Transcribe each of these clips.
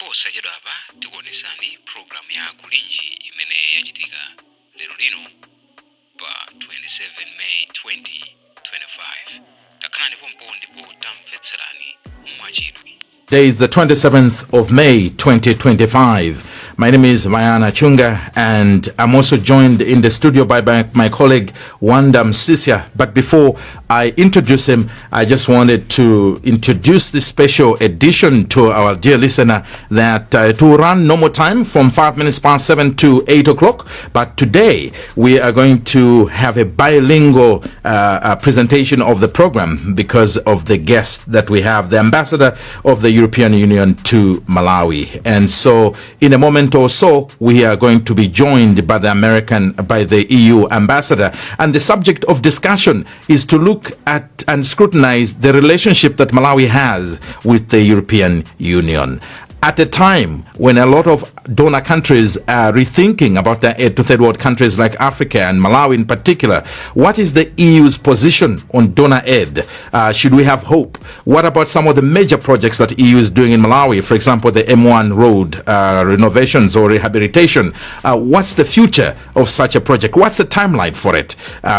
posachedwa apa tikuonesani programu ya Kulinji imene yachitika lero lino pa 27 May 2025. Takhalani pompo ndipo tamvetserani mwachidwi. Today is the 27th of May 2025. My name is Mayana Chunga, and I'm also joined in the studio by my colleague Wanda Msisia. But before I introduce him, I just wanted to introduce this special edition to our dear listener that it will run normal time from 5 minutes past 7 to 8 o'clock. But today we are going to have a bilingual presentation of the program because of the guest that we have, the ambassador of the European Union to Malawi. And so in a moment or so, we are going to be joined by the EU ambassador. And the subject of discussion is to look at and scrutinize the relationship that Malawi has with the European Union. At a time when a lot of donor countries are rethinking about their aid to third world countries like Africa and Malawi in particular, what is the EU's position on donor aid? Should we have hope? What about some of the major projects that EU is doing in Malawi? For example, the M1 road renovations or rehabilitation. What's the future of such a project? What's the timeline for it?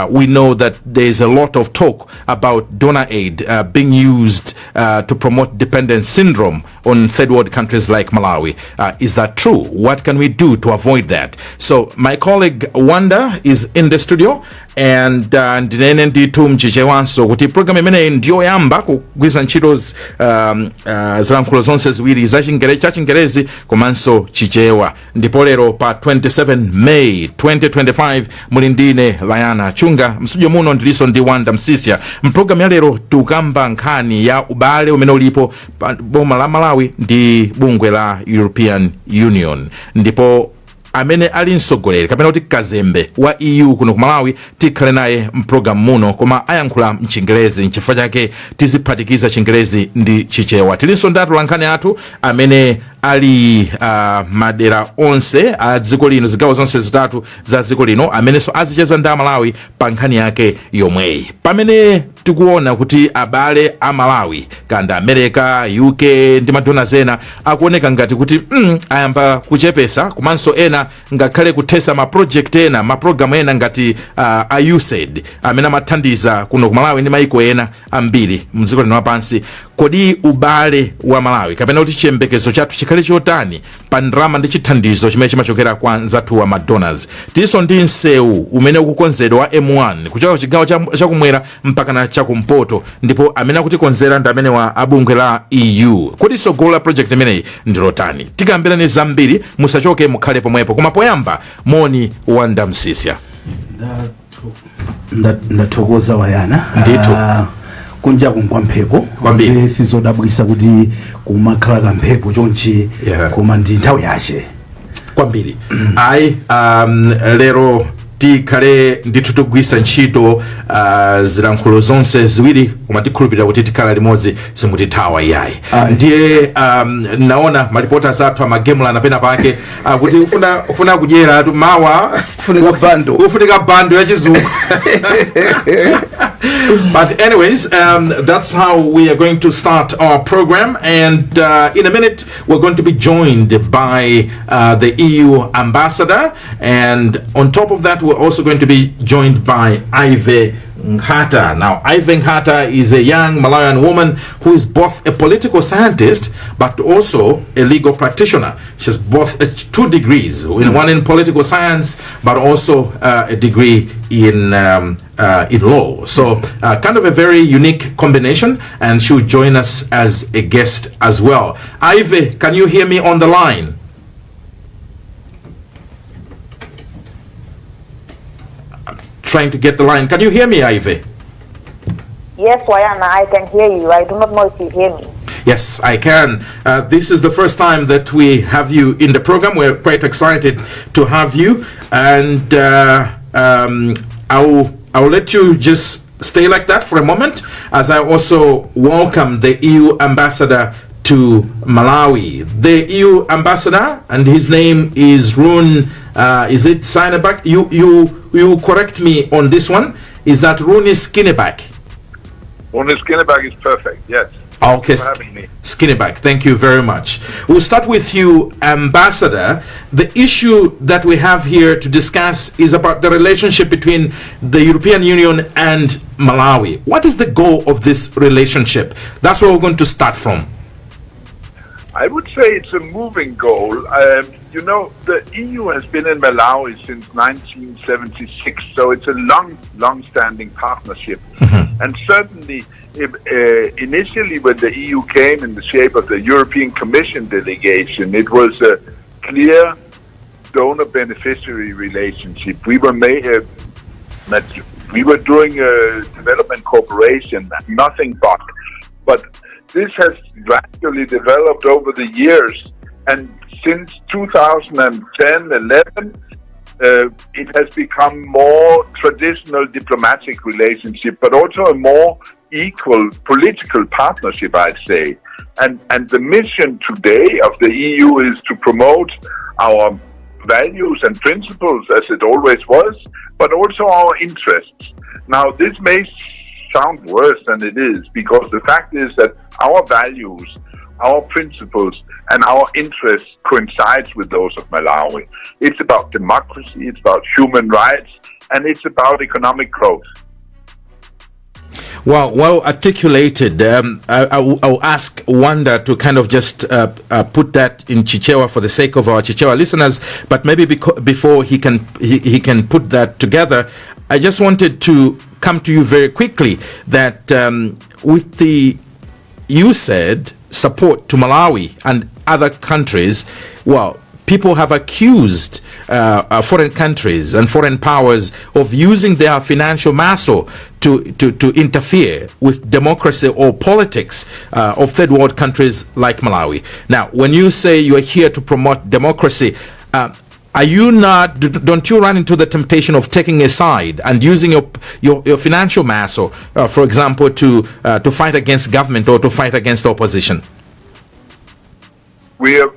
We know that there's a lot of talk about donor aid being used to promote dependence syndrome on third world countries like Malawi. Is that true? What can we do to avoid that? So my colleague Wanda is in the studio, and ndinene nditu mchichewanso kuti program imene ndiyo yamba kugwiza ntchito zilankhulo zonse ziwiri za Chingerezi komanso Chichewa. Ndipo lero pa 27 May 2025 muli ndine Layana Chunga, mstudio muno ndiliso ndi Wanda Msisia. Mprogram ya lero tukamba nkhani ya ubale umene ulipo boma la Malawi ndi bungwe la European Union. Ndipo amene ali mtsogoleri kapena kuti kazembe wa EU kuno ku Malawi tikhale naye mprogramu muno, koma ayankhula mchingerezi. Nchifukwa chake tiziphatikiza Chingerezi ndi Chichewa. Tilinso ndi atolankhani athu amene ali madera onse a dziko lino, zigawo zonse zitatu za dziko lino, amenenso azicheza ndi Malawi pa nkhani yake yomweyi. Pamene tikuona kuti abale a Malawi kanda America, UK ndi madona zena akuoneka ngati kuti ayamba kuchepesa, komanso ena ngakhale kuthesa ma project ena, ma program ena ngati a USAID amene amathandiza kuno ku Malawi ndi maiko ena ambiri mdziko lino lapansi. Kodi ubale wa Malawi kapena kuti chiyembekezo chathu chikhale chotani pa ndalama ndi chithandizo chimene chimachokera kwa nzathu wa madonors? Tilinso ndi msewu umene ukukonzedwa wa M1 kuchoka chigawo chakumwera mpaka na chakumpoto, ndipo amene akutikonzera ndi amene wa abungwe la EU. Kodi tsogolo la project imeneyi ndi lotani? Tikambirani zambiri, musachoke, mukhale pomwepo. Koma poyamba moni Wanda Msisia. Ndathokoza Wayana. Ndithu. Kunja kungwa mphepo kwambiri sizodabwisa kuti kumakhala ka mphepo chonchi, koma ndi nthawi yache kwambiri. Ayi lero tikhale ndithu tugwisa ntchito zilankhulo zonse ziwiri, koma tikhulupirira kuti tikhala limodzi simutithawa iyayi. Ndiye naona malipota zathu amagemula napena pake kuti ufuna kudyera tu mawa ufunika bando ya chizungu. But anyways, that's how we are going to start our program, and in a minute we're going to be joined by the EU ambassador, and on top of that we're also going to be joined by Ivy Ngata. Now, Ivy Ngata is a young Malawian woman who is both a political scientist but also a legal practitioner. She has both 2 degrees, one in political science but also a degree in law. So kind of a very unique combination, and she will join us as a guest as well. Ivy, can you hear me on the line? Trying to get the line. Can you hear me, Ivy? Yes, Wayana, I can hear you. I do not know if you hear me. Yes, I can. This is the first time that we have you in the program. We're quite excited to have you, and I'll let you just stay like that for a moment as I also welcome the EU ambassador to Malawi. The EU ambassador, and his name is Rune. Is it Sineback? You correct me on this one. Is that Rune Skinneback? Rune Skinneback is perfect. Yes. Okay, for having me. Skinnyback, thank you very much. We'll start with you, Ambassador. The issue that we have here to discuss is about the relationship between the European Union and Malawi. What is the goal of this relationship? That's where we're going to start from. I would say it's a moving goal. You know, the EU has been in Malawi since 1976, so it's a long-standing partnership. And certainly, initially when the EU came in the shape of the European Commission delegation, it was a clear donor-beneficiary relationship. We were doing development cooperation, nothing but this has gradually developed over the years, and since 2010-11, it has become more traditional diplomatic relationship, but also a more equal political partnership, I'd say. And the mission today of the EU is to promote our values and principles, as it always was, but also our interests. Now, this may sound worse than it is, because the fact is that our values, our principles, and our interests coincides with those of Malawi. It's about democracy, it's about human rights, and it's about economic growth. Well articulated. I'll ask Wanda to kind of just put that in Chichewa for the sake of our Chichewa listeners, but maybe before he can put that together, I just wanted to come to you very quickly that with the, you said, support to Malawi and other countries, well, people have accused foreign countries and foreign powers of using their financial muscle to interfere with democracy or politics of third world countries like Malawi. Now, when you say you are here to promote democracy, are you not? Don't you run into the temptation of taking a side and using your financial muscle, for example, to fight against government or to fight against opposition? We are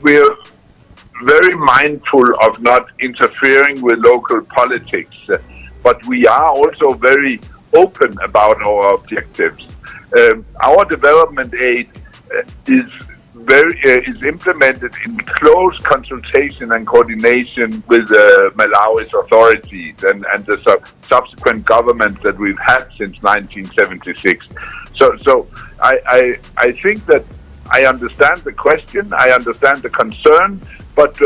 very mindful of not interfering with local politics, but we are also very open about our objectives. Our development aid is implemented in close consultation and coordination with Malawi's authorities and the subsequent governments that we've had since 1976. So I think that I understand the question, I understand the concern, but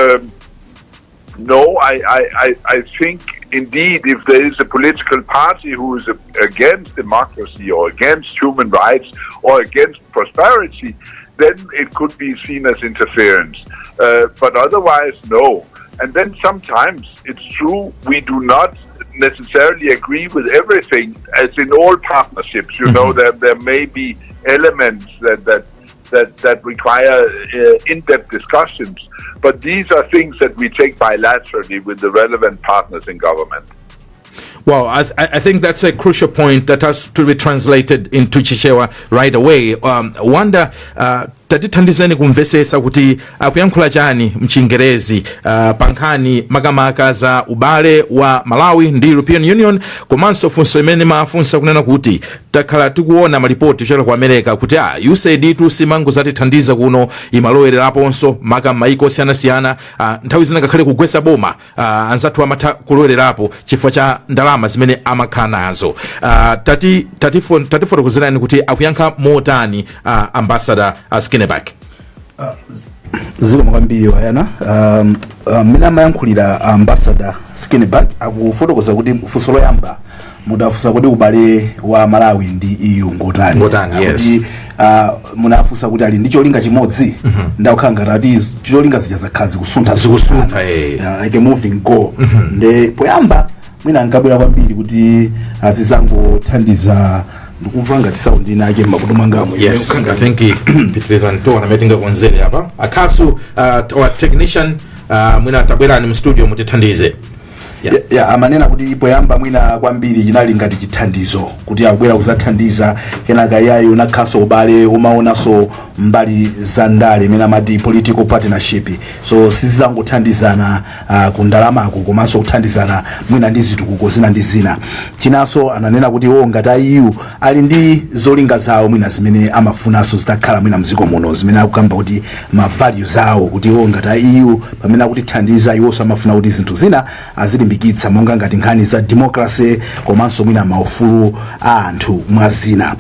no, I think indeed if there is a political party who is against democracy or against human rights or against prosperity, then it could be seen as interference. But otherwise, no. And then sometimes it's true we do not necessarily agree with everything, as in all partnerships. You know, there may be elements that require in-depth discussions, but these are things that we take bilaterally with the relevant partners in government. Well, I think that's a crucial point that has to be translated into Chichewa right away. Wanda, tatithandizeni kumvesesa kuti akuyankhula chani mchingerezi pankhani makamaka za ubale wa Malawi ndi European Union, komanso funso imene mafunsa kunena kuti takhala tikuona malipoti kuchokera ku America kuti USAID tusimango zatithandiza kuno imaloweleraponso maka maiko osiyanasiyana, nthawi zina ngakhale kugwetsa boma anzathu amatha kulowelerapo chifukwa cha ndalama zimene amakhala nazo. Tatifotokozerani kuti akuyankha motani Ambassador Skinnyback. Zikomo kwambiri wayana. Mina mayankhulira Ambassador Skinnyback akufotokoza kuti funso loyamba mudafunsa kuti ubale wa Malawi ndi EU ngotani. Yes. Munafunsa kuti ali ndi cholinga chimodzi, ndakhala ngati cholinga zija zakhazi kusuntha like a moving goal. Nde poyamba mwina nkabwera kwambiri kuti azizangothandiza ndikumva ngati sound inake makutu mangamo. Yes, I think Peter Anto anametinga konzere hapa. Akasu our technician mwina tabwera ni mstudio mutithandize. amanena kuti poyamba mwina kwambiri chinali ngati chithandizo kuti akubwera kuzathandiza kenaka yayo nakhaso ubale umaonaso mbali za ndale imene amati political partnership, so sizangothandizana ku ndalamako komanso kuthandizana mwina ndi zitukuko zina ndi zina. Chinanso ananena kuti ngati EU ali ndi zolinga zawo mwina zimene amafunanso zitakhala mwina mziko muno zimene akukamba kuti ma values awo, kuti ngati EU pamene akutithandiza iwonso amafuna kuti zinthu zina azilimbikitsa monga ngati nkhani za democracy komanso mwina maufulu a anthu mwazina.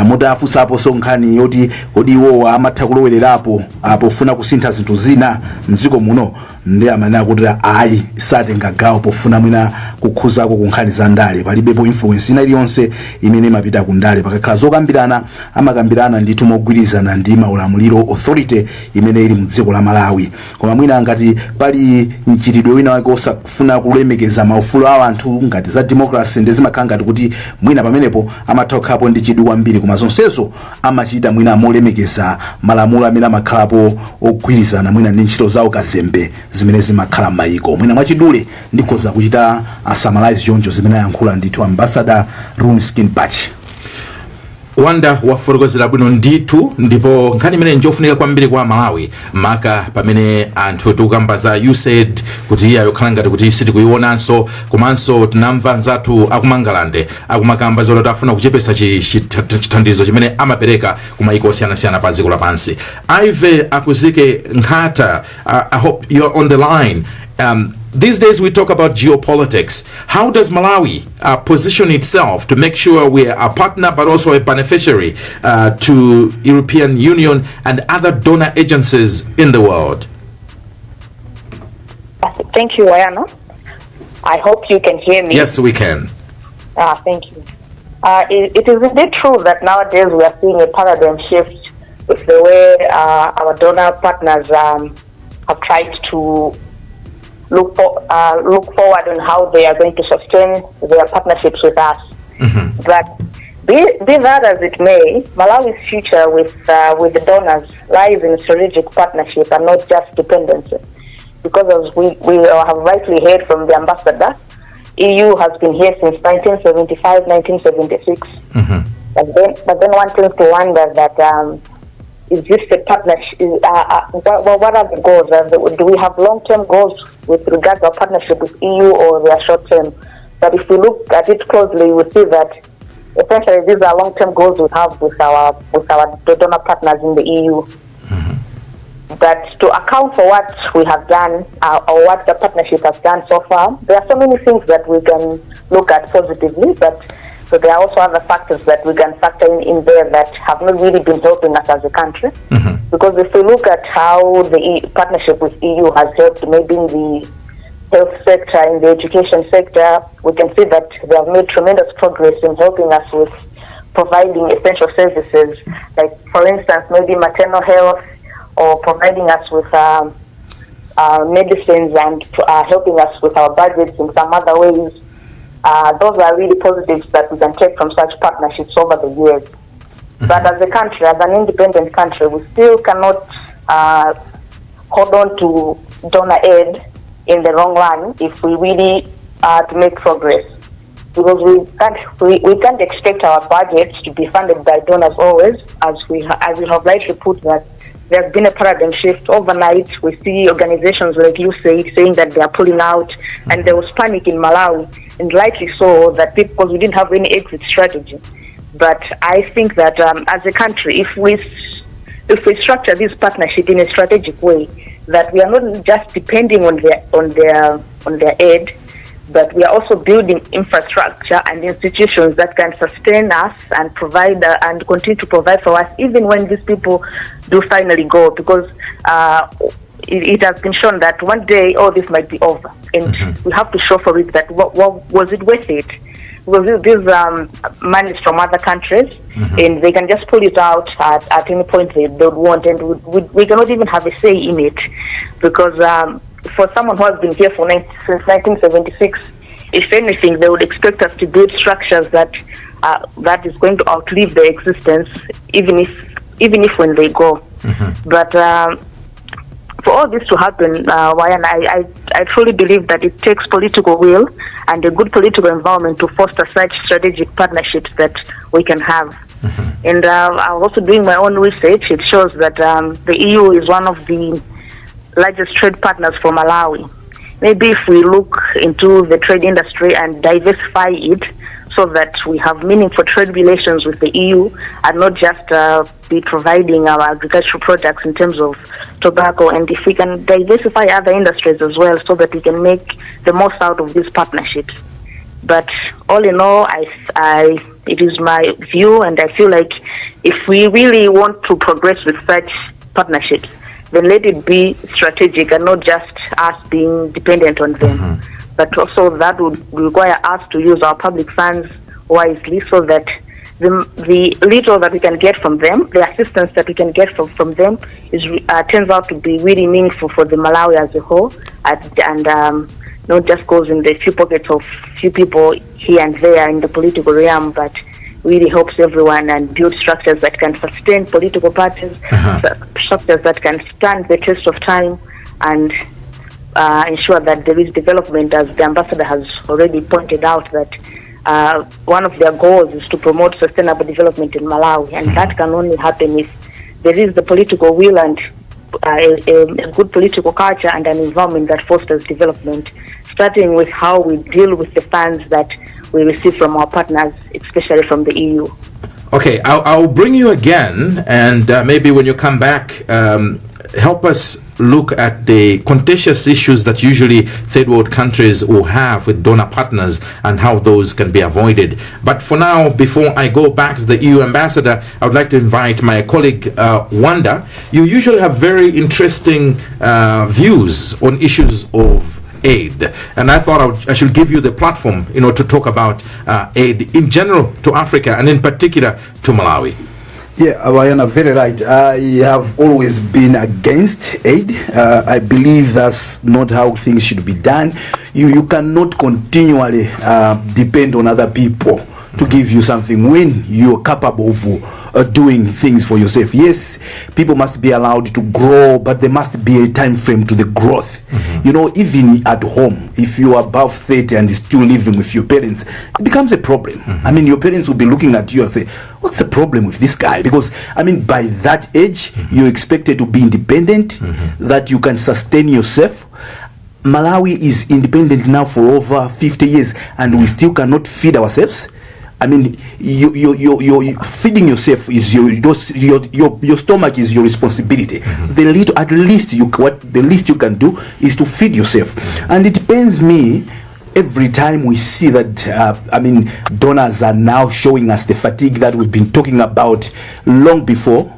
Mutafunsapo so nkhani yoti kodi iwo amatha kulowererapo pofuna kusintha zinthu zina mziko muno, ndi amanena kuti ayi satenga gawo pofuna mwina kukhuzako ku nkhani za ndale, palibepo influence ina iliyonse imene imapita ku ndale. Pakakhala zokambirana amakambirana ndithu mogwirizana ndi maulamuliro authority imene ili mdziko la Malawi. Koma mwina ngati pali mchitidwe wina wake osafuna kulemekeza maufulu a anthu ngati za democracy ndi zimakhala ngati kuti mwina pamenepo amathokhapo ndi chidwi kwambiri, koma zonsezo amachita mwina molemekeza malamulo amene amakhalapo ogwirizana mwina ndi ntchito zawo kazembe zimene zimakhala m'mayiko. Mwina mwachidule ndikhoza kuchita summarize choncho zimene ayankhula ndithu ambassador Runeskin Patch. Wanda wafotokozera bwino ndithu, ndipo nkhani imene njofunika kwambiri kwa Malawi maka pamene anthu tukamba za USAID kuti iya yokhala ngati kuti sitikuyionanso, komanso tinamva nzathu akumangalande akumakamba zoti afuna kuchepesa chithandizo chimene amapereka ku mayiko osiyanasiyana pa dziko lapansi. Ive Akuzike Nkhata, I hope you're on the line. These days we talk about geopolitics. How does Malawi position itself to make sure we are a partner but also a beneficiary to European Union and other donor agencies in the world? Thank you, Ayana. I hope you can hear me. Yes, we can. Thank you. It is indeed true that nowadays we are seeing a paradigm shift with the way our donor partners have tried to look forward on how they are going to sustain their partnerships with us. Mm-hmm. But be that as it may, Malawi's future with the donors lies in strategic partnership and not just dependency. Because as we have rightly heard from the ambassador, EU has been here since 1975, 1976. Mm-hmm. But then one tends to wonder that is this a partnership? What are the goals? Do we have long-term goals with regard to our partnership with EU, or they are short-term? But if we look at it closely, we see that essentially these are long-term goals we have with our donor partners in the EU. Mm-hmm. But to account for what we have done or what the partnership has done so far, there are so many things that we can look at positively, but so there are also other factors that we can factor in there that have not really been helping us as a country. Mm-hmm. Because if we look at how the partnership with EU has helped maybe in the health sector, in the education sector, we can see that they have made tremendous progress in helping us with providing essential services, like for instance, maybe maternal health, or providing us with medicines and helping us with our budgets in some other ways. Those are really positives that we can take from such partnerships over the years. Mm-hmm. But as a country, as an independent country, we still cannot hold on to donor aid in the long run if we really to make progress. Because we can't expect our budgets to be funded by donors always, as we have rightly put that. There's been a paradigm shift overnight. We see organizations like USAID saying that they are pulling out, and there was panic in Malawi, and rightly so, that because we didn't have any exit strategy. But I think that as a country, if we structure this partnership in a strategic way, that we are not just depending on their aid, but we are also building infrastructure and institutions that can sustain us and provide and continue to provide for us even when these people do finally go, because it has been shown that one day all this might be over, and mm-hmm. we have to show for it that what was it worth it? Because these money is from other countries, mm-hmm. and they can just pull it out at any point they would want, and we cannot even have a say in it, because for someone who has been here since 1976, if anything, they would expect us to build structures that is going to outlive their existence, even if when they go. Mm-hmm. But for all this to happen, Wayan, I truly believe that it takes political will and a good political environment to foster such strategic partnerships that we can have. And I'm also doing my own research. It shows that the EU is one of the largest trade partners for Malawi. Maybe if we look into the trade industry and diversify it so that we have meaningful trade relations with the EU and not just be providing our agricultural products in terms of tobacco, and if we can diversify other industries as well so that we can make the most out of these partnerships. But all in all, it is my view, and I feel like if we really want to progress with such partnerships, then let it be strategic and not just us being dependent on them. But also that would require us to use our public funds wisely so that the little that we can get from them, the assistance that we can get from them, turns out to be really meaningful for the Malawi as a whole, and not just goes in the few pockets of few people here and there in the political realm, but really helps everyone and build structures that can sustain political parties, structures that can stand the test of time, and ensure that there is development, as the ambassador has already pointed out, that one of their goals is to promote sustainable development in Malawi, and that can only happen if there is the political will and a good political culture and an environment that fosters development, starting with how we deal with the funds that we receive from our partners, especially from the EU. Okay, I'll bring you again, and maybe when you come back, help us look at the contentious issues that usually third world countries will have with donor partners and how those can be avoided. But for now, before I go back to the EU ambassador, I would like to invite my colleague Wanda. You usually have very interesting views on issues of aid, and I thought I should give you the platform, to talk about aid in general to Africa and in particular to Malawi. Yeah, Wayana, very right. I have always been against aid. I believe that's not how things should be done. You cannot continually depend on other people to give you something when you're capable of doing things for yourself. Yes, people must be allowed to grow, but there must be a time frame to the growth. Even at home, if you are above 30 and still living with your parents, it becomes a problem. I mean, your parents will be looking at you and say, what's the problem with this guy? Because, by that age, you're expected to be independent, that you can sustain yourself. Malawi is independent now for over 50 years, and we still cannot feed ourselves. I mean, you feeding yourself is your stomach is your responsibility. The least you can do is to feed yourself, and it pains me every time we see that. Donors are now showing us the fatigue that we've been talking about long before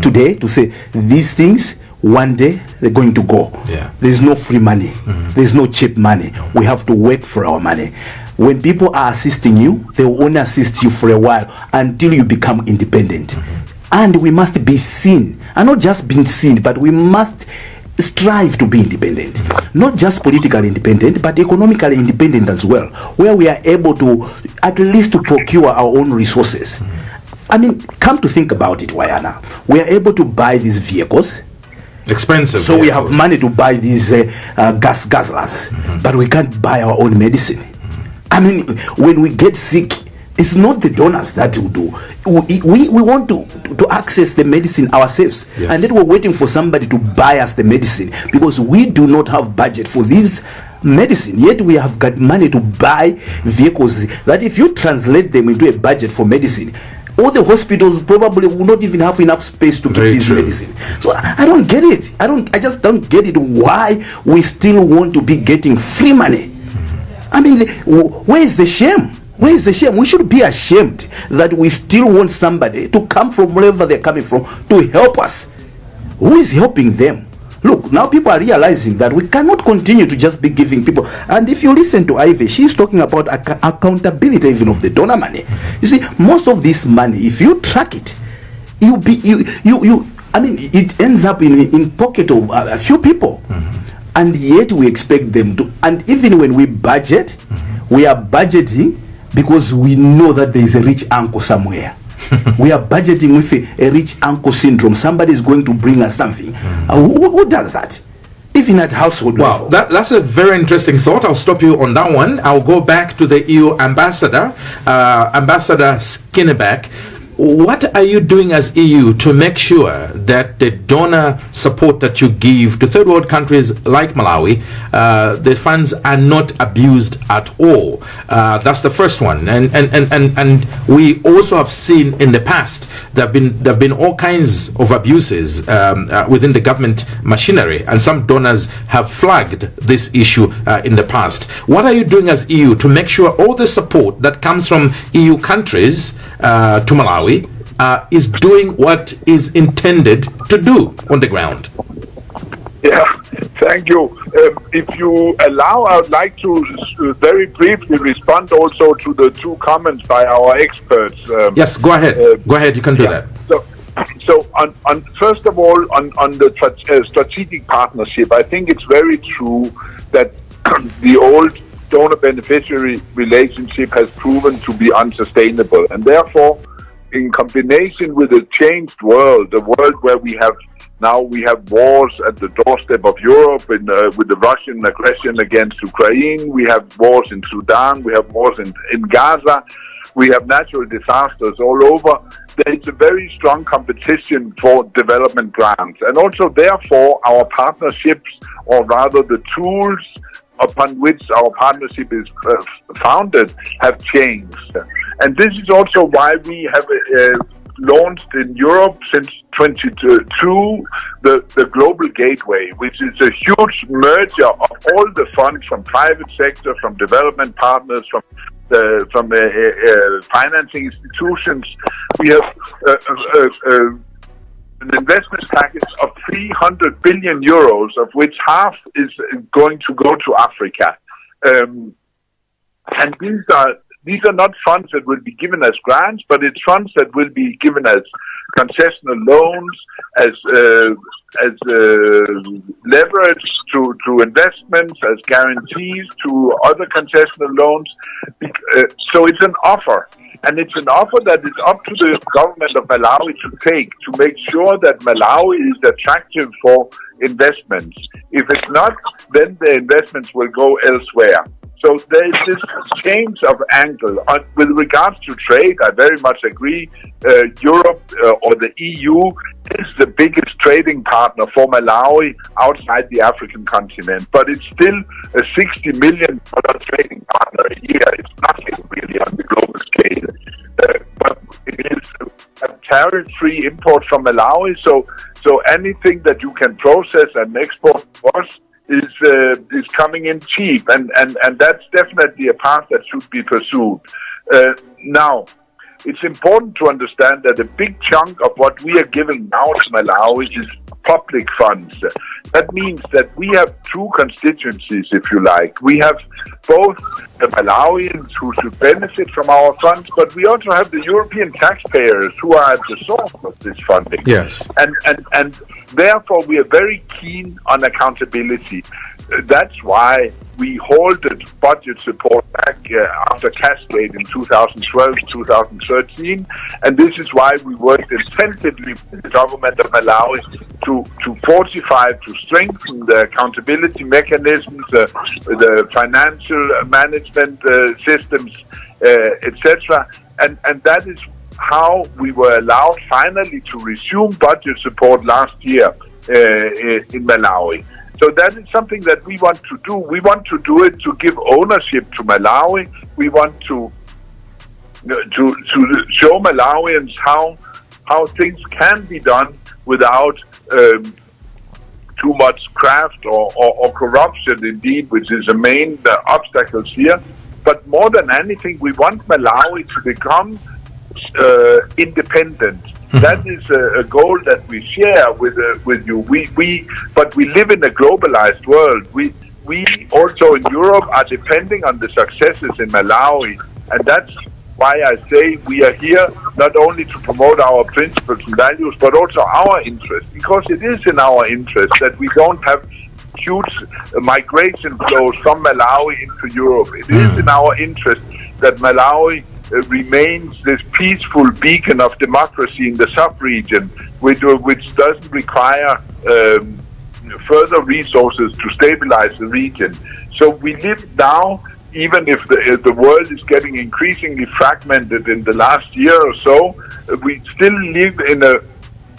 today. To say these things, one day they're going to go. There's no free money. There's no cheap money. We have to work for our money. When people are assisting you, they will only assist you for a while until you become independent. And we must be seen, and not just being seen, but we must strive to be independent. Not just politically independent, but economically independent as well, where we are able to at least to procure our own resources. Come to think about it, Wayana, we are able to buy these vehicles. Expensive. So we have money to buy these gas guzzlers, but we can't buy our own medicine. When we get sick, it's not the donors that will do. We want to access the medicine ourselves, and then we're waiting for somebody to buy us the medicine because we do not have budget for this medicine. Yet we have got money to buy vehicles that, if you translate them into a budget for medicine, all the hospitals probably will not even have enough space to keep this medicine. So I don't get it. I just don't get it why we still want to be getting free money. Where is the shame? Where is the shame? We should be ashamed that we still want somebody to come from wherever they're coming from to help us. Who is helping them? Look, now people are realizing that we cannot continue to just be giving people. And if you listen to Ivy, she's talking about accountability even of the donor money. You see, most of this money, if you track it, it ends up in pocket of a few people. And yet we expect them to, and even when we budget, we are budgeting because we know that there is a rich uncle somewhere. We are budgeting with a rich uncle syndrome. Somebody is going to bring us something. Who does that? even at household Wow, level. that's a very interesting thought. I'll stop you on that one. I'll go back to the EU ambassador, Ambassador Skinnerback. What are you doing as EU to make sure that the donor support that you give to third world countries like Malawi, the funds are not abused at all? That's the first one. And we also have seen in the past there have been all kinds of abuses within the government machinery, and some donors have flagged this issue in the past. What are you doing as EU to make sure all the support that comes from EU countries to Malawi is doing what is intended to do on the ground? Yeah, thank you. If you allow, I would like to very briefly respond also to the two comments by our experts. Yes, go ahead. Go ahead, you can do that. So on first of all, on the strategic partnership, I think it's very true that the old donor-beneficiary relationship has proven to be unsustainable. And therefore, in combination with a changed world, a world where we have wars at the doorstep of Europe with the Russian aggression against Ukraine, we have wars in Sudan, we have wars in Gaza, we have natural disasters all over. There is a very strong competition for development grants. And also, therefore, our partnerships, or rather the tools upon which our partnership is founded, have changed. And this is also why we have launched in Europe since 2022 the Global Gateway, which is a huge merger of all the funds from private sector, from development partners, from financing institutions. We have an investment package of 300 billion euros, of which half is going to go to Africa. And these are not funds that will be given as grants, but it's funds that will be given as concessional loans, as leverage to investments, as guarantees to other concessional loans. So it's an offer. And it's an offer that is up to the government of Malawi to take, to make sure that Malawi is attractive for investments. If it's not, then the investments will go elsewhere. So there is this change of angle. With regards to trade, I very much agree. Europe or the EU is the biggest trading partner for Malawi outside the African continent, but it's still a $60 million trading partner a year. It's nothing really on the global scale. But it is a tariff-free import from Malawi, so anything that you can process and export to us is coming in cheap, and that's definitely a path that should be pursued. Now, it's important to understand that a big chunk of what we are giving now to Malawi is public funds. That means that we have two constituencies, if you like. We have both the Malawians who should benefit from our funds, but we also have the European taxpayers who are at the source of this funding. Yes. And therefore, we are very keen on accountability. That's why we halted budget support back after Cascade in 2012, 2013. And this is why we worked intensively with the government of Malawi to fortify, to strengthen the accountability mechanisms, the financial management systems, etc. And that is how we were allowed finally to resume budget support last year in Malawi. So that is something that we want to do. We want to do it to give ownership to Malawi. We want to show Malawians how things can be done without too much craft or corruption, indeed, which is the main obstacles here. But more than anything, we want Malawi to become independent. That is a goal that we share with you. But we live in a globalized world. We also in Europe are depending on the successes in Malawi, and that's why I say we are here not only to promote our principles and values, but also our interest, because it is in our interest that we don't have huge migration flows from Malawi into Europe. It is in our interest that Malawi remains this peaceful beacon of democracy in the sub-region, which doesn't require further resources to stabilize the region. So we live now, even if the world is getting increasingly fragmented in the last year or so, we still live in a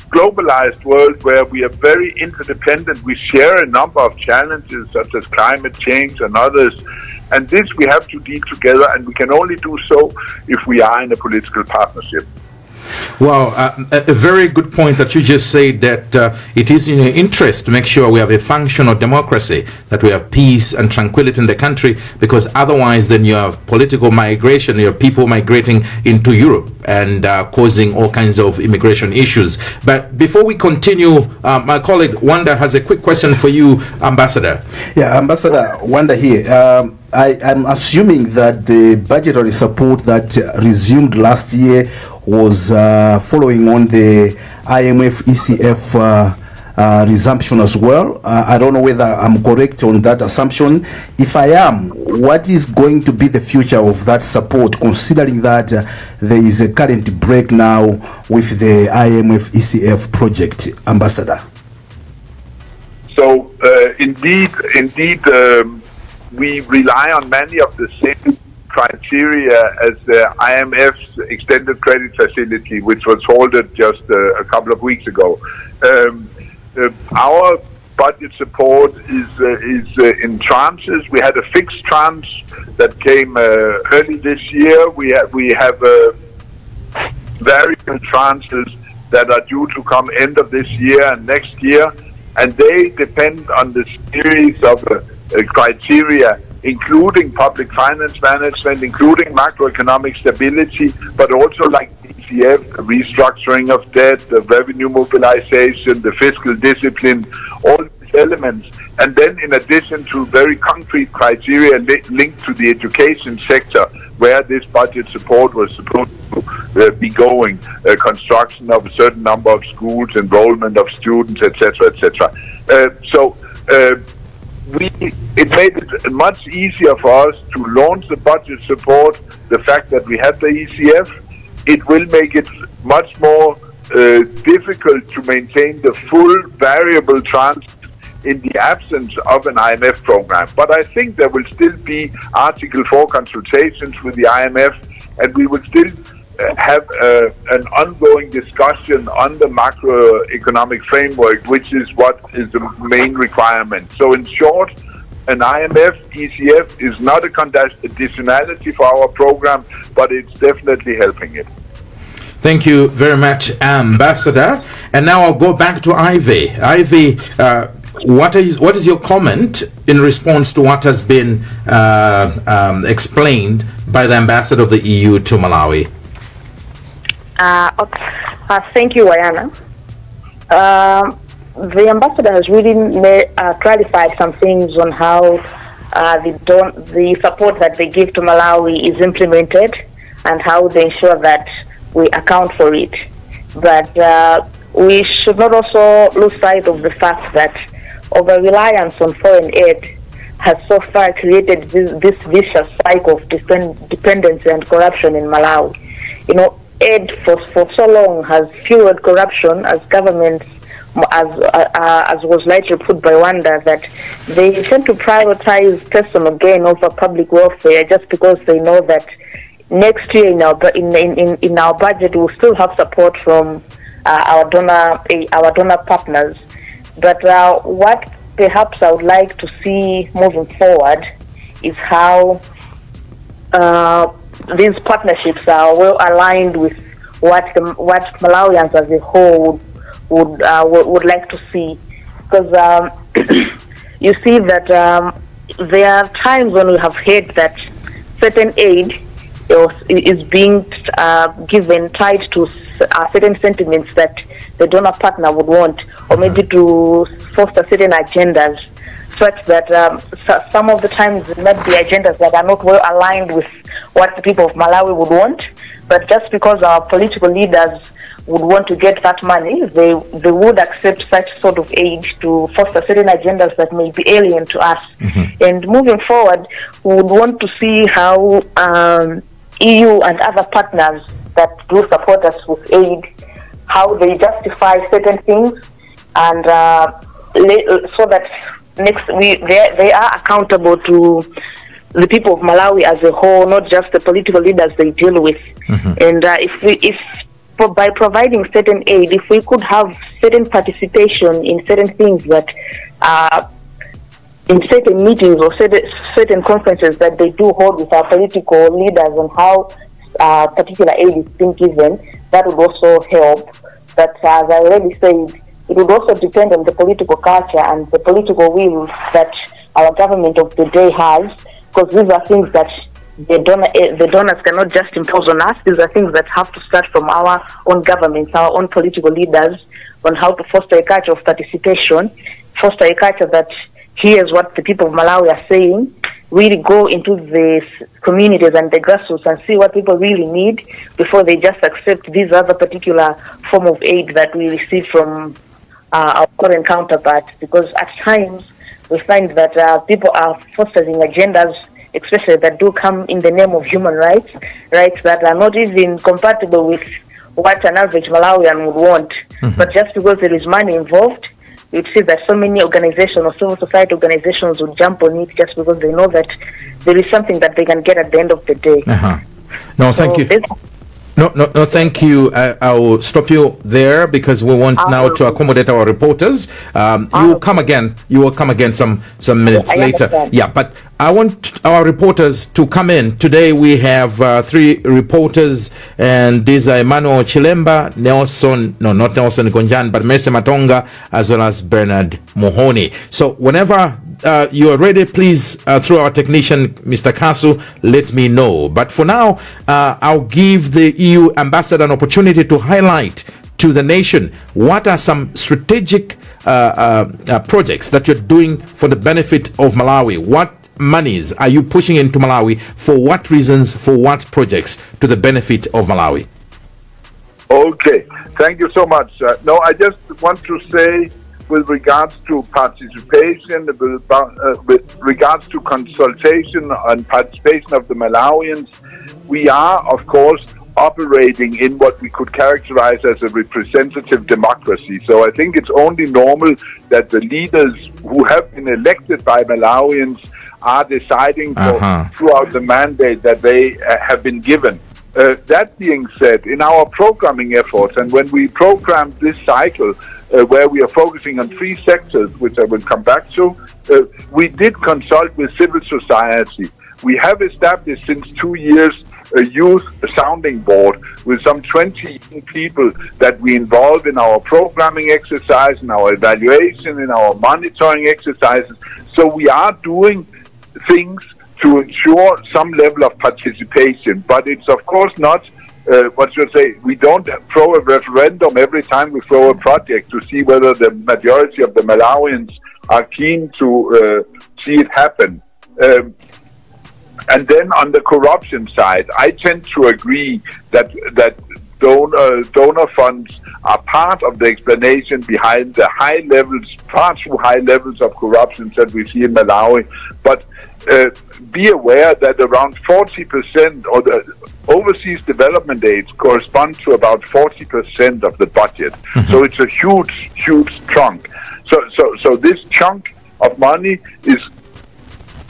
globalized world where we are very interdependent. We share a number of challenges such as climate change and others. And this we have to deal together, and we can only do so if we are in a political partnership. Well, a very good point that you just said, that it is in your interest to make sure we have a functional democracy, that we have peace and tranquility in the country, because otherwise then you have political migration, you have people migrating into Europe and causing all kinds of immigration issues. But before we continue, my colleague Wanda has a quick question for you, Ambassador. Yeah, Ambassador Wanda here. I'm assuming that the budgetary support that resumed last year was following on the IMF ECF resumption as well. I don't know whether I'm correct on that assumption. If I am, what is going to be the future of that support, considering that there is a current break now with the IMF ECF project, Ambassador? So indeed, we rely on many of the same criteria as the IMF's extended credit facility, which was halted just a couple of weeks ago. Our budget support is in tranches. We had a fixed tranche that came early this year. We have variable tranches that are due to come end of this year and next year, and they depend on the series of criteria, including public finance management, including macroeconomic stability, but also like ECF, the restructuring of debt, the revenue mobilization, the fiscal discipline, all these elements. And then in addition to very concrete criteria linked to the education sector, where this budget support was supposed to be going, construction of a certain number of schools, enrollment of students, etc., etc. It made it much easier for us to launch the budget support. The fact that we had the ECF, it will make it much more difficult to maintain the full variable tranche in the absence of an IMF program. But I think there will still be Article 4 consultations with the IMF, and we will still have an ongoing discussion on the macroeconomic framework, which is what is the main requirement. So in short, an IMF ECF is not a conditionality for our program, but it's definitely helping it. Thank you very much, Ambassador. And now I'll go back to Ivy. Ivy, what is your comment in response to what has been explained by the Ambassador of the EU to Malawi? Thank you, Wayana. The ambassador has really clarified some things on how the support that they give to Malawi is implemented and how they ensure that we account for it. But we should not also lose sight of the fact that over-reliance on foreign aid has so far created this vicious cycle of dependency and corruption in Malawi. You know, aid for so long has fueled corruption, as governments, as was lightly put by Wanda, that they tend to prioritize personal gain over public welfare just because they know that next year in our budget we'll still have support from our donor partners. But what perhaps I would like to see moving forward is how these partnerships are well aligned with what Malawians as a whole would like to see, because you see that there are times when we have heard that certain aid is being given tied to certain sentiments that the donor partner would want, or maybe to foster certain agendas, such that some of the times it might be agendas that are not well aligned with what the people of Malawi would want, but just because our political leaders would want to get that money, they would accept such sort of aid to foster certain agendas that may be alien to us. Mm-hmm. And moving forward, we would want to see how EU and other partners that do support us with aid, how they justify certain things, and so that they are accountable to the people of Malawi as a whole, not just the political leaders they deal with. And by providing certain aid, if we could have certain participation in certain things that in certain meetings or certain conferences that they do hold with our political leaders on how particular aid is being given, that would also help. But as I already said, it would also depend on the political culture and the political will that our government of the day has, because these are things that the donors cannot just impose on us. These are things that have to start from our own governments, our own political leaders, on how to foster a culture of participation, foster a culture that hears what the people of Malawi are saying, really go into the communities and the grassroots and see what people really need before they just accept these other particular form of aid that we receive from our foreign counterparts. Because at times we find that people are fostering agendas, especially that do come in the name of human rights that are not even compatible with what an average Malawian would want. But just because there is money involved, you'd see that so many organizations or civil society organizations would jump on it just because they know that there is something that they can get at the end of the day. No, thank you. No, thank you. I'll stop you there because we want now to accommodate our reporters. You will come again some minutes later. Understand. Yeah, but I want our reporters to come in. Today we have 3 reporters, and these are Emmanuel Chilemba, not Nelson Gonjan, but Mese Matonga, as well as Bernard Mohoni. So whenever you are ready, please, through our technician, Mr. Kasu, let me know. But for now, I'll give the EU ambassador an opportunity to highlight to the nation what are some strategic projects that you're doing for the benefit of Malawi. What monies are you pushing into Malawi? For what reasons? For what projects to the benefit of Malawi? Okay, thank you so much. I just want to say, with regards to participation, with regards to consultation and participation of the Malawians, we are, of course, operating in what we could characterize as a representative democracy. So I think it's only normal that the leaders who have been elected by Malawians are deciding throughout the mandate that they have been given. That being said, in our programming efforts, and when we programmed this cycle, where we are focusing on 3 sectors, which I will come back to, we did consult with civil society. We have established since 2 years a youth sounding board with some 20 people that we involve in our programming exercise, in our evaluation, in our monitoring exercises. So we are doing things to ensure some level of participation, but it's of course not we don't throw a referendum every time we throw a project to see whether the majority of the Malawians are keen to see it happen. And then on the corruption side, I tend to agree that donor funds are part of the explanation behind the far too high levels of corruption that we see in Malawi. But be aware that around 40% of the overseas development aids correspond to about 40% of the budget. So it's a huge chunk. So this chunk of money is,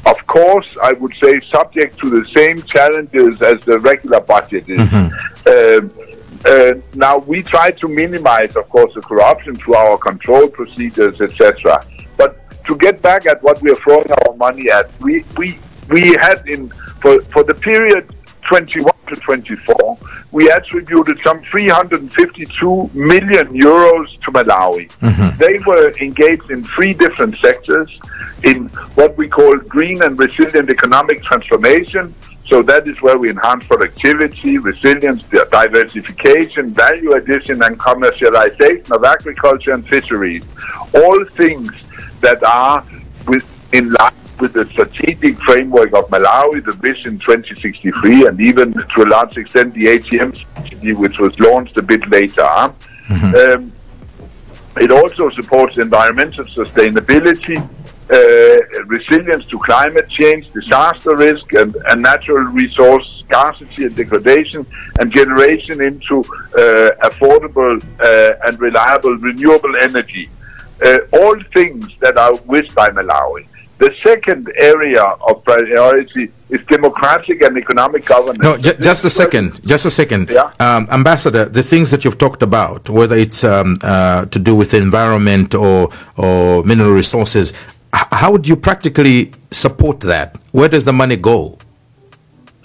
of course, I would say, subject to the same challenges as the regular budget is. Now, we try to minimize, of course, the corruption through our control procedures, etc. But to get back at what we are throwing our money at, we had for the period 21 to 24, we attributed some 352 million euros to Malawi. They were engaged in 3 different sectors in what we call green and resilient economic transformation. So that is where we enhance productivity, resilience, diversification, value addition, and commercialization of agriculture and fisheries. All things that are in line with the strategic framework of Malawi, the Vision 2063, and even to a large extent the ATM strategy, which was launched a bit later. It also supports environmental sustainability, resilience to climate change, disaster risk, and natural resource scarcity and degradation, and generation into affordable and reliable renewable energy. all things that are wished by Malawi. The second area of priority is democratic and economic governance. No, just a second. Yeah? Ambassador, the things that you've talked about, whether it's to do with the environment or mineral resources, how would you practically support that? Where does the money go?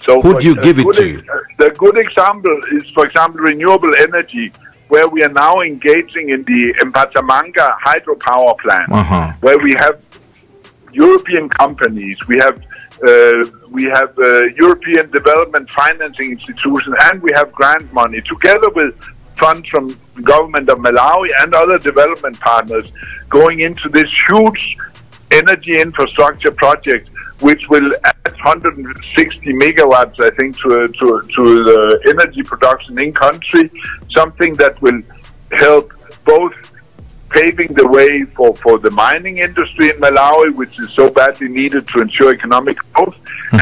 So who do you give it to? The good example is, for example, renewable energy, where we are now engaging in the Mpatamanga hydropower plant, where we have European companies, we have European development financing institutions, and we have grant money, together with funds from the government of Malawi and other development partners, going into this huge energy infrastructure project, which will add 160 megawatts, I think, to the energy production in country, something that will help both paving the way for the mining industry in Malawi, which is so badly needed to ensure economic growth,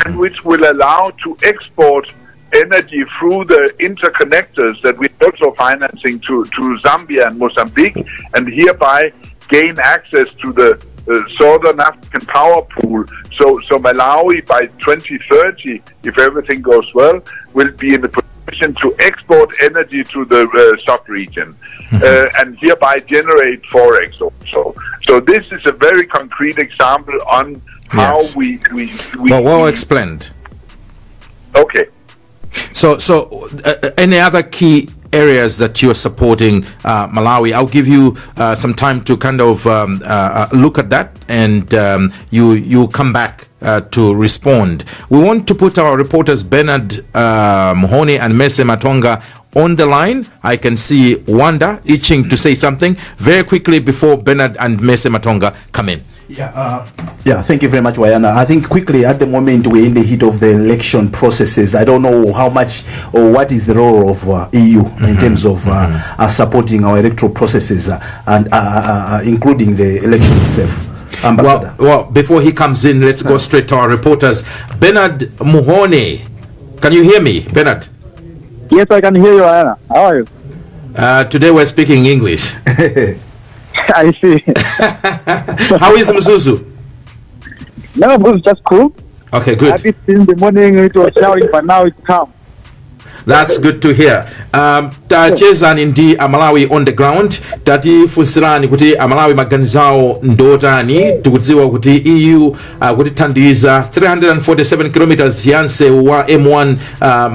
and which will allow to export energy through the interconnectors that we're also financing to Zambia and Mozambique, and hereby gain access to the Southern African power pool. So Malawi by 2030, if everything goes well, will be in the position to export energy to the sub-region and hereby generate forex also. So this is a very concrete example on how we well explained. Okay. So any other key areas that you are supporting Malawi? I'll give you some time to kind of look at that, and you come back to respond. We want to put our reporters Bernard Mahoney and Mese Matonga on the line. I can see Wanda itching to say something very quickly before Bernard and Mese Matonga come in. Thank you very much, Wayana. I think quickly, at the moment we're in the heat of the election processes. I don't know how much or what is the role of EU in terms of supporting our electoral processes and including the election itself. Ambassador. Well, before he comes in, let's go straight to our reporters. Bernard Mahoney, can you hear me, Bernard? Yes, I can hear you, Wayana. How are you? Today we're speaking English. I see. How is Mzuzu? No, it was just cool. Okay, good. At least in the morning it was showering, but now it's calm. That's good to hear. Tacheza ndi Amalawi on the ground. Tati funsirani kuti Amalawi maganizawo ndotani. Tukudziwa kuti EU kuti tandiza 347 kilometers yanse wa M1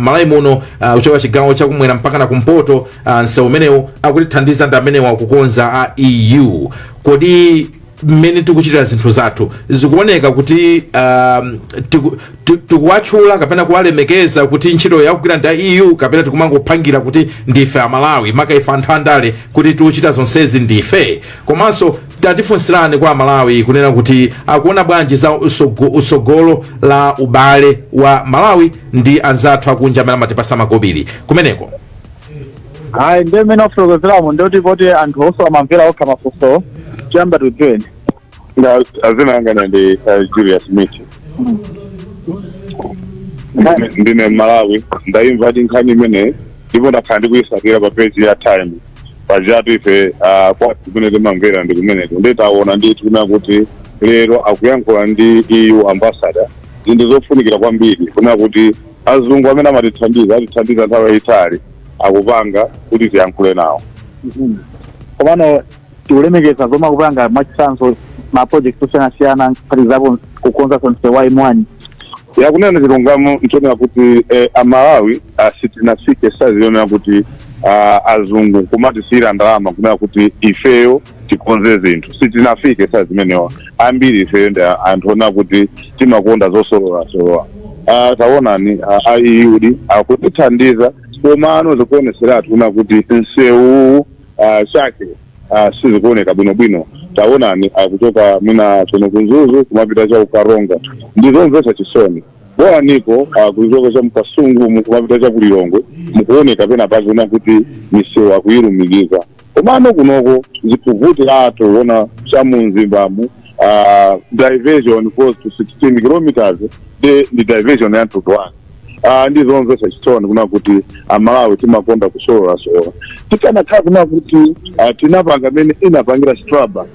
Malawi muno uchoka chigawo chakumwera mpaka na kumpoto nse umenewu akuti tandiza ndamene wa kukonza EU. Kodi mmene tikuchitira zinthu zathu zikuoneka kuti tikuwatchula kapena kuwalemekeza kuti ntchito yakugwira nda EU kapena tikumangopangira kuti ndife Amalawi maka ife anthu andale kuti tikuchita zonsezi ndife. Komanso tatifunsirani kwa Malawi kunena kuti akuona bwanji za usogolo la ubale wa Malawi ndi anzathu akunja amene amatipasa makobiri kumeneko. Hayi ndemene ofulokuziramo ndoti kuti anthu onse amamvera okha mafunso chiyamba tudweni. Azinangana ndi Julius Michi. Ndine Malawi ndaimva nkhani imene ndipo ndakhala ndikuyisakira pa page ya Time pajatu ife kwati kumene mamvera ndi kumeneko nditaona ndithu kuna kuti lero akuyankhula ndi EU ambassador zinthu zofunikira kwambiri kuna kuti azungu amene atithandiza nthawi yayitali akupanga kuti tiyankhule nawo. Komano tikulemekeza zomwe akupanga mwachitsanzo ma project osiyanasiyana palizapo kukonza sonse wa M1 yakunena chilungamo nchonera kuti Amalawi sitinafike sazi yonera kuti azungu kumatisiyira ndalama kunena kuti ifeyo tikonze zinthu sitinafike sazi imenewa ambiri ifeyo ndi anthu ona kuti timakonda zosolola taonani EU akutithandiza komano zikuoneseratu kuna kuti nsewu chake sizikuoneka bwinobwino. Taonani akutoka mina chono kunzuzu kumapita cha ukaronga ndizomvesa chisoni bora niko kutoka cha mkasungu kumapita cha kulilongwe mukuoneka pena pazona kuti misewu akuilumikiza komano kunoko zikuvuti ato ona cha Mwazimvamu diversion close to 16 kilometers the diversion ya Tudwani ndizomvesa chisoni kuna kuti Amalawi timakonda kusolola tikana kuna kuti tinapanga mene inapangira straba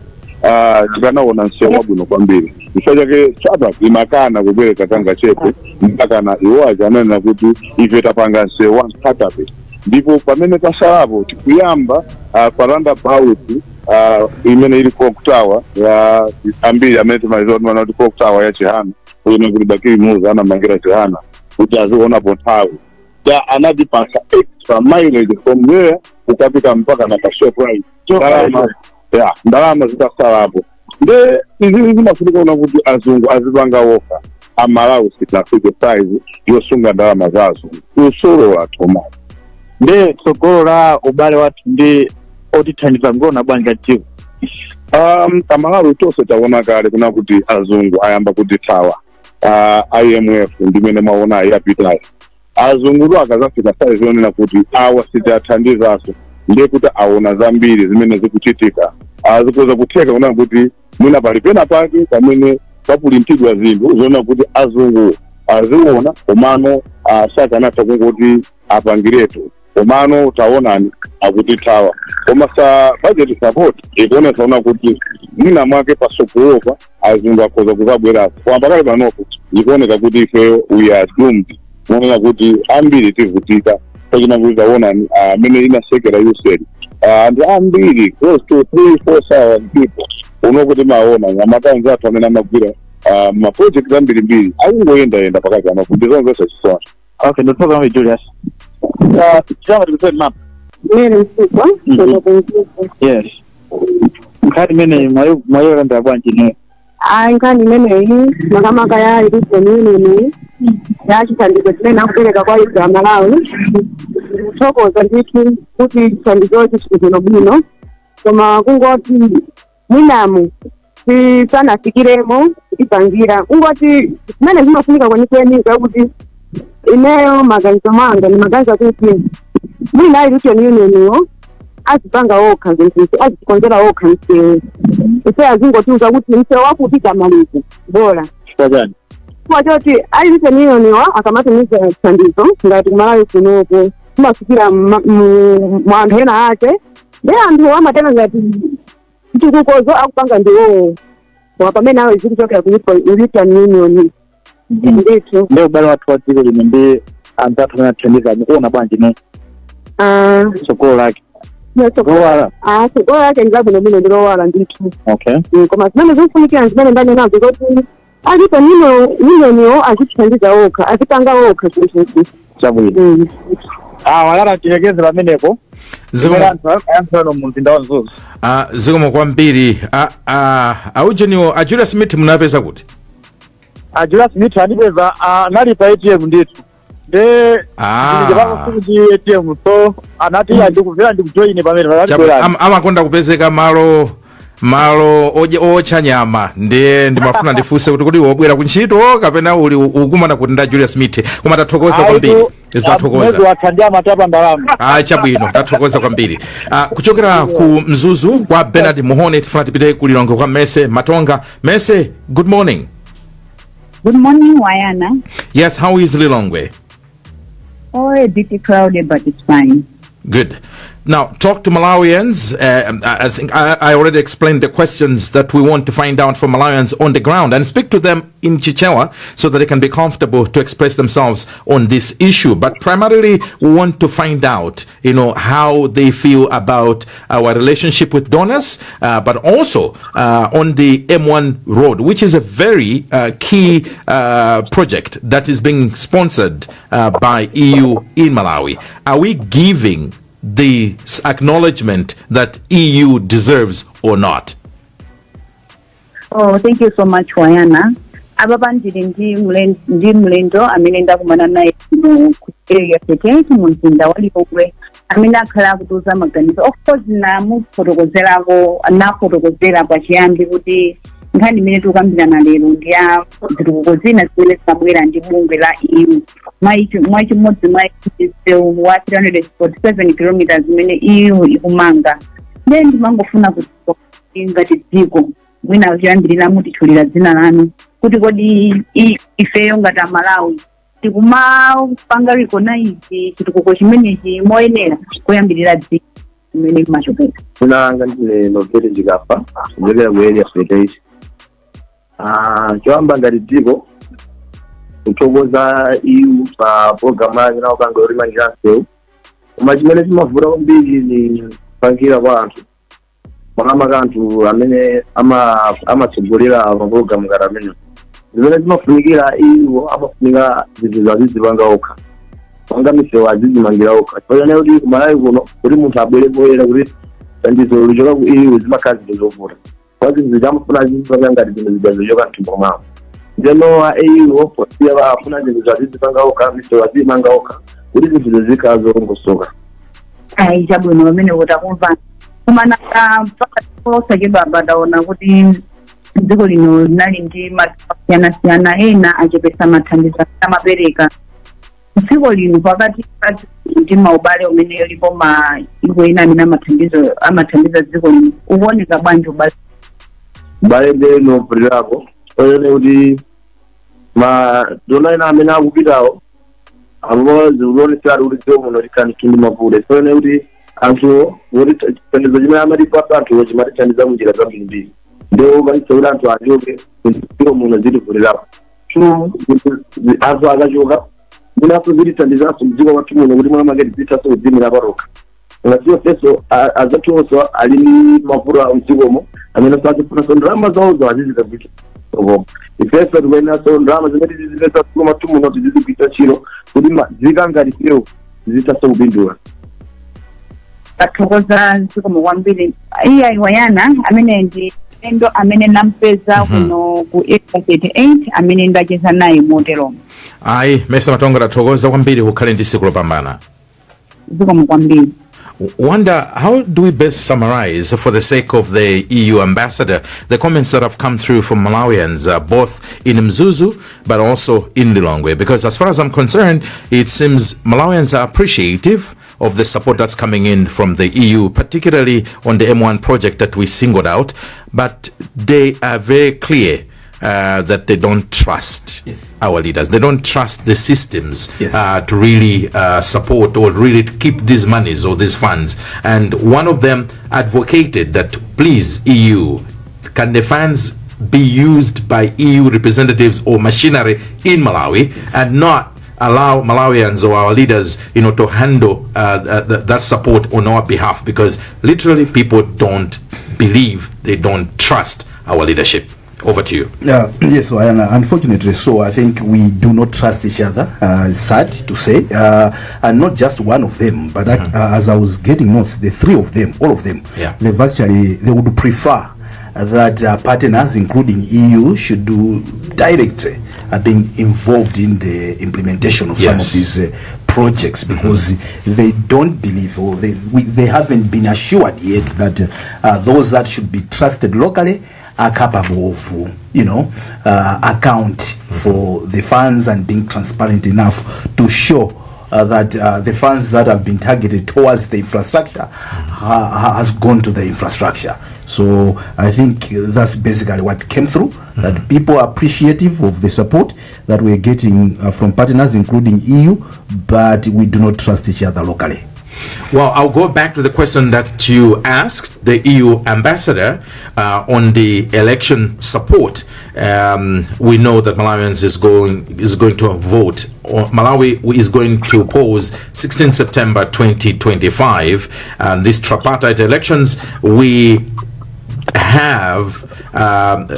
tikanaona msewu wabwino kwambiri. Chifukwa chake SAPAC imakana kupereka tanga chepe mpakana iwo achanena kuti ife tapanga msewu wa Nkatabe. Ndipo pamene pasalapo tikuyamba pa roundabout imene ili clock tower ya ambiri amene timaliza kuti clock tower ya Chihana kuyena kuti Bakiri Muza anamangira Chihana kuti azionapo nthawi ya anadipasa extra mileage from there ukapita mpaka na Shoprite. Ndalama zitasalapo. Nde izi zimafunika una kuti azungu azipanga woka Malawi sitinafike size yosunga ndalama zazo usoro watoma. Nde tsogolo la ubale wathu ndi otithandiza ngona bwanja tiwo. Malawi tonse taona kale kuna kuti azungu ayamba kutithawa IMF ndimene maona yapitayo. Azungu akazafika size yonena kuti awa sitathandizaso ndiye kuti aona zambiri zimene zikuchitika. Azikuza kutheka kuna kuti mwina palipena pake pamene papulintidwa zinthu zona kuti azungu aziona komano sakanatha kungoti apangiretu komano taonani akutithawa koma sa budget support ikuonesa una kuti mwina mwake pasogolopa azungu akhoza kuzabwerapo koma pakali panopo ikuoneka kuti ife we are doomed kuoneka kuti ambiri tivutika pachina kuti taonani amene inasekera usedi and ambiri close to 3,000-4,000 people unokuti maona ngamakanzi athu amene amagwira maproject ambirimbiri akungoyenda pakati amafundi zonse chisona. Okay, no problem with Julius. Chama tikusema map. Mimi mkubwa, yes. Mkati mene mwayo randa bwanji ne. Nkani mene hii makamaka ya ilise nini ya chitandiko chile na kupeleka kwa EU-Malawi. Toko za nditu kuti chitandiko chikuzino bino. Koma kungoti mwinamu si sana fikiremo ipangira kungoti mene zimafunika kwenikweni kuti ineyo maganizo manga ni maganizo kuti mwina European Union azipanga okha zinto azikonzera okha msewu ise azingotiuza kuti msewu wakupita maliza bora kwajani kwa choti European Union akamatumiza chandizo ngati Malawi kunopo kumafikira mwandu hena ake nde anthu amatena ngati chikukozo akupanga ndiwo wapamene awo zikuchokera ku European Union ndicho ndio ubale watu watiko limende antatu na tendeza nikuona bwanji ne sokolo lake sokolo lake ndilabu nomino ndilowala ndicho okay koma zimene zifunikira zimene ndane nazo kuti alipo nino achithandiza okha azipanga okha chinthu chabwino walala tilegeze pamenepo zikomo mumzinda wanzuzu zikomo kwambiri aujeniwo a Julius Smith munapeza kuti Julius Smith anipeza nalipa ATM nditu nde ndikapanga kuti ATM so anati andikuvera ndikujoine pamene amakonda kupezeka malo ocha nyama ndiye ndimafuna ndifunse kuti wobwera kuntchito kapena uli ukumana kuti nda Julius Smith koma tathokoza kwambiri zitathokoza wathandia matapa ndalama chabwino tathokoza kwambiri kuchokera ku Mzuzu kwa Bernard Muhone tifuna tipite ku Lilongwe kwa Mese Matonga. Mese, good morning. Good morning, Wayana. Yes, how is Lilongwe? Oh, a bit crowded, but it's fine. Good. Now, talk to Malawians. I think I already explained the questions that we want to find out from Malawians on the ground and speak to them in Chichewa so that they can be comfortable to express themselves on this issue. But primarily, we want to find out, how they feel about our relationship with donors, but also on the M1 road, which is a very key project that is being sponsored by EU in Malawi. Are we giving the acknowledgement that EU deserves or not? Oh, thank you so much, Wayana. Ababandiri ndi mlendo amene ndakumana naye area security mumzinda wa Lilongwe amene akhala kutuza maganizo of course nafotokozera pachiyambi kuti nkhani imene tikukambirana lero ndi ya zitukukozina zimene zimabwera ndi bungwe la EU mwachimodzi mwa msewu wa 347 kilometers zimene EU ikumanga. Ndiye ndimangofuna kuti ngati dziko mwina kuyambirira mutitchulira dzina lanu kuti kodi ifeyo ngati Malawi tikumapanga recognize chitukuko chimenechi moyenera kuyambirira dziko kumene machokera. Kunanga ndine noveli ndikapa kuchokera ku area state. Choyamba ngati dziko kuthokoza EU pa program yake nawo kanga yolimangirira nsewu. Koma chimene chimavuta kwambiri ni kupangira kwa anthu. Makamaka anthu amene amatsogolera mapulogalamu ngati amene. Zimene zimafunikira EU amafunika zinthu zazizipanga okha. Panga misewu azizimangira okha. Chifukwa kuti kumalawi kuno kuti munthu abwere poyera kuti thandizo lichoka ku EU zimakhala zinthu zovuta. Kwa zinthu zamafuna zizipanga ngati zinthu zidazochoka mthumba mwawo. Ndeno EU posiya afuna zinthu zazizipanga okha, misewu azimanga okha kuti zinthu zizikhala zolongosoka. Chabwino pamene kutakumva. Kumana mpaka osachedwa badaona kuti dziko lino linali ndi masiyana ena achepesa mathandizo amapereka. Dziko lino pakati ndi maubale umene ulipo iko ena amene amathandiza dziko lino ukuoneka bwanji ubale? Ubale ndeno pulirapo oyene kuti dona ena amene akupitawo abo zikuonesa kuti dziko muno likhani mavuto. Oyene kuti anthu kuti thandizo chimene amatipasa anthu chimatithandiza munjira zambirimbiri. Ndio vanitsaula anthu achoke dziko muno zilivulirapo. Anthu akachoka munaso zilithandizanso mdziko wathu muno kuti mwana maketi zithaso kudzimira paroka. Ngatiyo feso azathuonso ali ndi mavuto a mdzikomo amene sazifunaso ndalama zawozo azizikagwita. Ifeso tikuyenaso ndalama zimene tizipeza mdziko wathu muno tizizigwita ntchito kuti zikangati sewu zithaso kupindula. Tathokoza dziko kwambiri. Iya iwayana amene ndi endo amene nampeza kuno ku 838 amene ndacheza naye motero. Ayi, Mesa Matongo tathokoza kwambiri kukhale ndi siku lopambana. Dziko kwambiri. Wonder, how do we best summarize, for the sake of the EU ambassador, the comments that have come through from Malawians, both in Mzuzu but also in Lilongwe? Because as far as I'm concerned, it seems Malawians are appreciative of the support that's coming in from the EU, particularly on the M1 project that we singled out, but they are very clear that they don't trust our leaders. They don't trust the systems to really support or really keep these monies or these funds. And one of them advocated that, please, EU, can the funds be used by EU representatives or machinery in Malawi and not allow Malawians or our leaders, to handle that support on our behalf? Because literally people don't believe, they don't trust our leadership. Over to you. Yes, unfortunately so. I think we do not trust each other. It's sad to say. And not just one of them, but as I was getting notes, the three of them, all of them, they would prefer that partners, including EU, should do direct being involved in the implementation of some of these projects, because they don't believe, or they haven't been assured yet that those that should be trusted locally are capable of, account for the funds and being transparent enough to show that the funds that have been targeted towards the infrastructure has gone to the infrastructure. So I think that's basically what came through, that people are appreciative of the support that we're getting from partners, including EU, but we do not trust each other locally. Well, I'll go back to the question that you asked the EU ambassador on the election support. We know that Malawians is going to vote. Malawi is going to pose 16 September 2025, and these tripartite elections. We have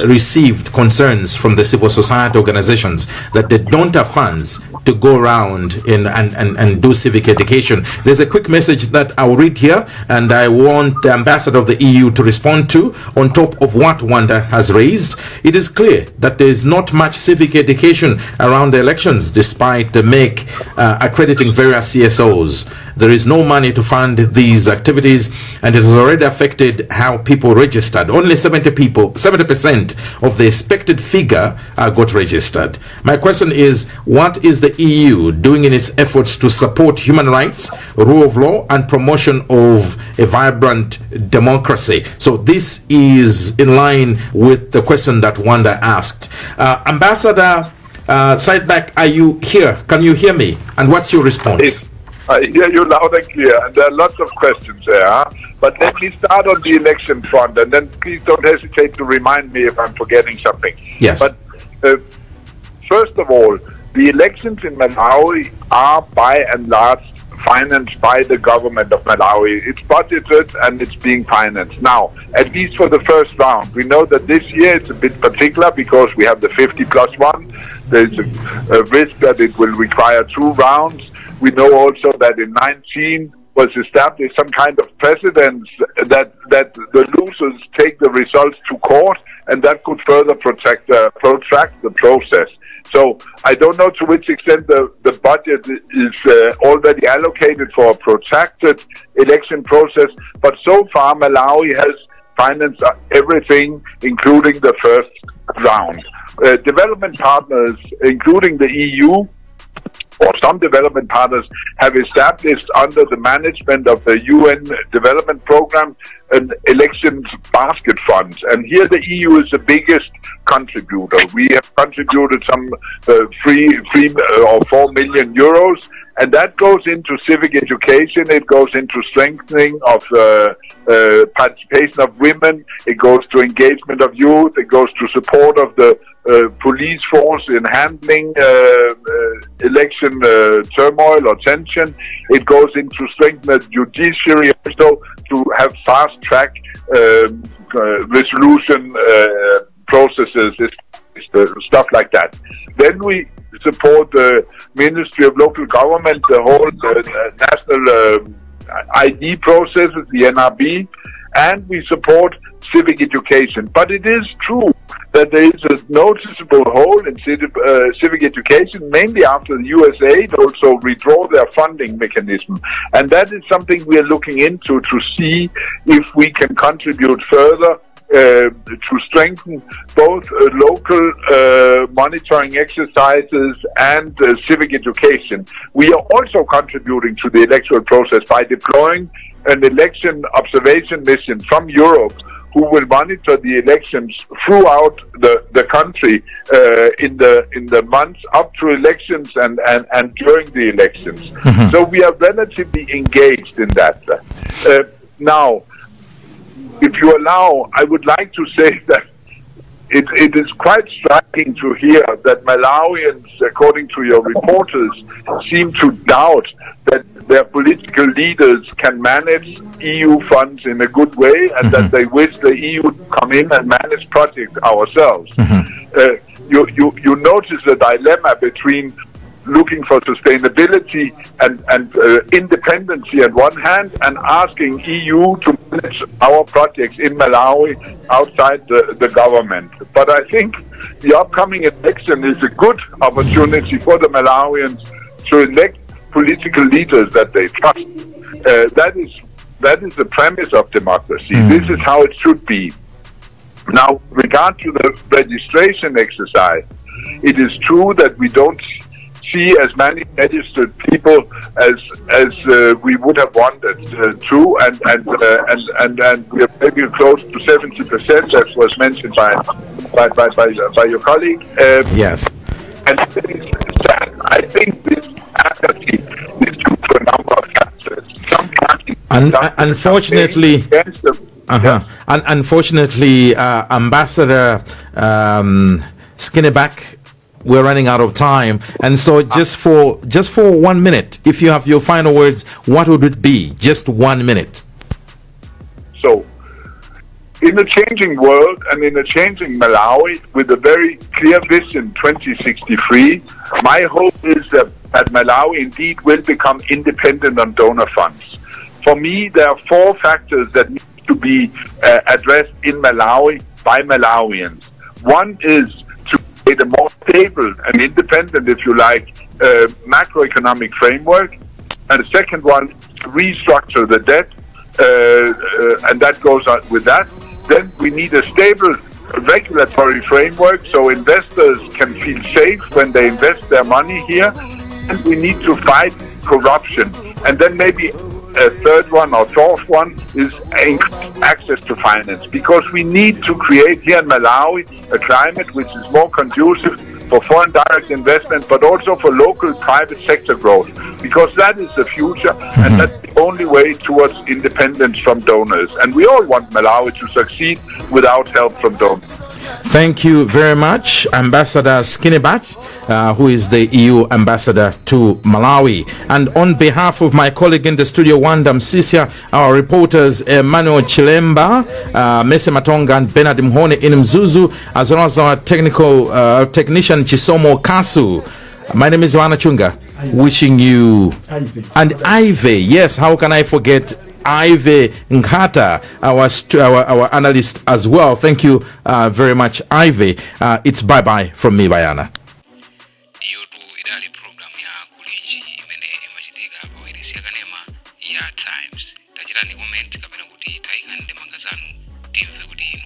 received concerns from the civil society organizations that they don't have funds to go around and do civic education. There's a quick message that I'll read here, and I want the ambassador of the EU to respond to on top of what Wanda has raised. It is clear that there is not much civic education around the elections, despite the MEC accrediting various CSOs. There is no money to fund these activities, and it has already affected how people registered. Only 70% of the expected figure got registered. My question is, what is the EU doing in its efforts to support human rights, rule of law, and promotion of a vibrant democracy? So this is in line with the question that Wanda asked. Ambassador Sideback, are you here? Can you hear me? And what's your response? I hear you loud and clear, and there are lots of questions there. Huh? But let me start on the election front, and then please don't hesitate to remind me if I'm forgetting something. Yes. But first of all, the elections in Malawi are by and large financed by the government of Malawi. It's budgeted and it's being financed. Now, at least for the first round, we know that this year it's a bit particular because we have the 50+1. There's a risk that it will require 2 rounds. We know also that in 19 was established some kind of precedence that the losers take the results to court, and that could further protract the process. So I don't know to which extent the budget is already allocated for a protracted election process, but so far Malawi has financed everything, including the first round. Development partners, including the EU, or some development partners, have established under the management of the UN Development Program an elections basket fund. And here the EU is the biggest contributor. We have contributed some 3 or 4 million euros, and that goes into civic education, it goes into strengthening of participation of women, it goes to engagement of youth, it goes to support of the police force in handling election turmoil or tension. It goes into strengthening the judiciary also to have fast-track resolution processes, stuff like that. Then we support the Ministry of Local Government, the whole national ID processes, the NRB, and we support civic education. But it is true that there is a noticeable hole in civic education, mainly after the USA also withdraw their funding mechanism. And that is something we are looking into to see if we can contribute further to strengthen both local monitoring exercises and civic education. We are also contributing to the electoral process by deploying an election observation mission from Europe who will monitor the elections throughout the country in the months up to elections and during the elections. Mm-hmm. So we are relatively engaged in that. Now, if you allow, I would like to say that it is quite striking to hear that Malawians, according to your reporters, seem to doubt that their political leaders can manage EU funds in a good way, and that they wish the EU to come in and manage projects ourselves. You notice the dilemma between looking for sustainability and independency on one hand, and asking EU to manage our projects in Malawi outside the government. But I think the upcoming election is a good opportunity for the Malawians to elect political leaders that they trust. That is the premise of democracy. This is how it should be. Now, regard to the registration exercise, it is true that we don't see as many registered people as we would have wanted to, and we are maybe close to 70%, as was mentioned by your colleague. Yes. And I think this apathy is due to a number of factors. Some countries, unfortunately. Unfortunately, Ambassador Skinnerback, we're running out of time, and so just for 1 minute, if you have your final words, what would it be? Just 1 minute. So, in a changing world and in a changing Malawi, with a very clear vision 2063, my hope is that Malawi indeed will become independent on donor funds. For me, there are 4 factors that need to be addressed in Malawi by Malawians. One is a more stable and independent, if you like, macroeconomic framework. And the second one, to restructure the debt, and that goes on with that. Then we need a stable regulatory framework so investors can feel safe when they invest their money here. And we need to fight corruption. And then maybe a third one or fourth one is access to finance, because we need to create here in Malawi a climate which is more conducive for foreign direct investment, but also for local private sector growth, because that is the future, and that's the only way towards independence from donors. And we all want Malawi to succeed without help from donors. Thank you very much, Ambassador Skinnybat, who is the EU ambassador to Malawi. And on behalf of my colleague in the studio, Wanda Msisia, our reporters, Emmanuel Chilemba, Mese Matonga, and Bernard Mhone in Mzuzu, as well as our technician, Chisomo Kasu. My name is Wana Chunga, wishing you... And Ivy, yes, how can I forget Ivy Nkata, our analyst as well. Thank you very much, Ivy. It's bye-bye from me, Bayana. Iyo tu idali program ya Kulinji imene imachitika pa wairesi yakanema ya Times. Tachitani comment kapena kuti taikani ndemanga zanu timve kuti inu